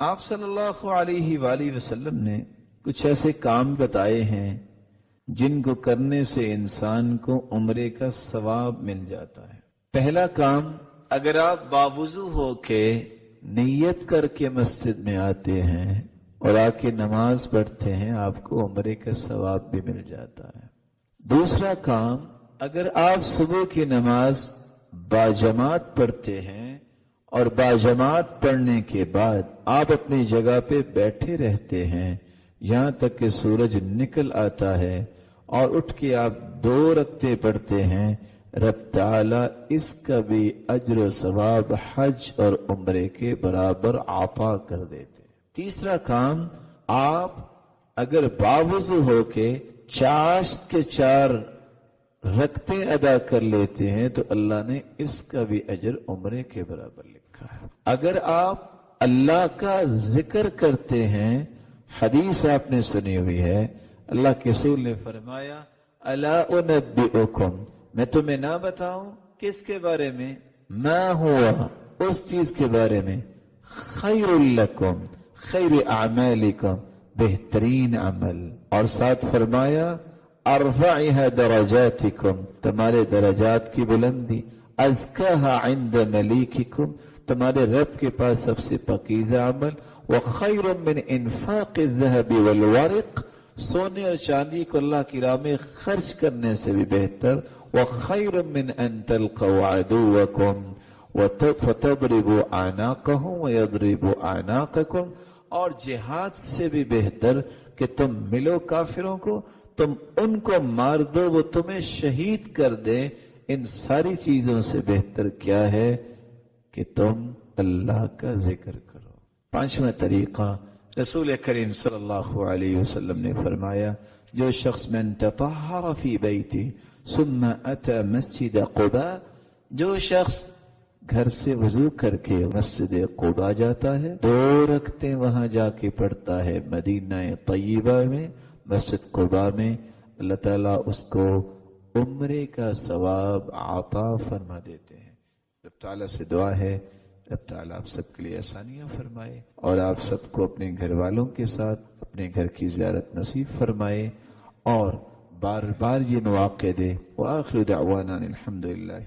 آپ صلی اللہ علیہ وآلہ وسلم نے کچھ ایسے کام بتائے ہیں جن کو کرنے سے انسان کو عمرے کا ثواب مل جاتا ہے۔ پہلا کام، اگر آپ باوضو ہو کے نیت کر کے مسجد میں آتے ہیں اور آ کے نماز پڑھتے ہیں، آپ کو عمرے کا ثواب بھی مل جاتا ہے۔ دوسرا کام، اگر آپ صبح کی نماز باجماعت پڑھتے ہیں اور باجماعت پڑھنے کے بعد آپ اپنی جگہ پہ بیٹھے رہتے ہیں یہاں تک کہ سورج نکل آتا ہے اور اٹھ کے آپ 2 رکعتیں پڑھتے ہیں، رب تعالی اس کا بھی اجر و ثواب حج اور عمرے کے برابر عطا کر دیتے۔ تیسرا کام، آپ اگر باوضو ہو کے چاشت کے 4 رکعتیں ادا کر لیتے ہیں تو اللہ نے اس کا بھی اجر عمرے کے برابر لکھا ہے۔ اگر آپ اللہ کا ذکر کرتے ہیں، حدیث آپ نے سنی ہوئی ہے، اللہ کے رسول نے فرمایا الا انبئکم، میں تمہیں نہ بتاؤں کس کے بارے میں؟ ما ہوا، اس چیز کے بارے میں، خیر لکم، خیر اعمالکم، بہترین عمل، اور ساتھ فرمایا ارفعها درجاتکم، تمہارے درجات کی بلندی، ازکاها عند ملیککم، تمہارے رب کے پاس سب سے پاکیزہ عمل، وخیر من انفاق الذهب والورق، سونے اور چاندی کو اللہ کی راہ میں خرچ کرنے سے بھی بہتر، وخیر من ان تلقوا عدوکم فتضربوا اعناقهم ويضربوا اعناقکم، اور جہاد سے بھی بہتر کہ تم ملو کافروں کو، تم ان کو مار دو، وہ تمہیں شہید کر دیں۔ ان ساری چیزوں سے بہتر کیا ہے کہ تم اللہ کا ذکر کرو۔ 5واں طریقہ، رسول کریم صلی اللہ علیہ وسلم نے فرمایا جو شخص من تطہر فی بیتی ثم اتی مسجد قباء، جو شخص گھر سے وضو کر کے مسجد قباء جاتا ہے، 2 رکعتیں وہاں جا کے پڑھتا ہے مدینہ طیبہ میں، مسجد قباء میں، اللہ تعالیٰ اس کو عمرے کا ثواب عطا فرما دیتے ہیں۔ رب تعالیٰ سے دعا ہے رب تعالیٰ آپ سب کے لیے آسانیاں فرمائے اور آپ سب کو اپنے گھر والوں کے ساتھ اپنے گھر کی زیارت نصیب فرمائے اور بار بار یہ مواقع دے۔ وآخر دعوانا الحمدللہ۔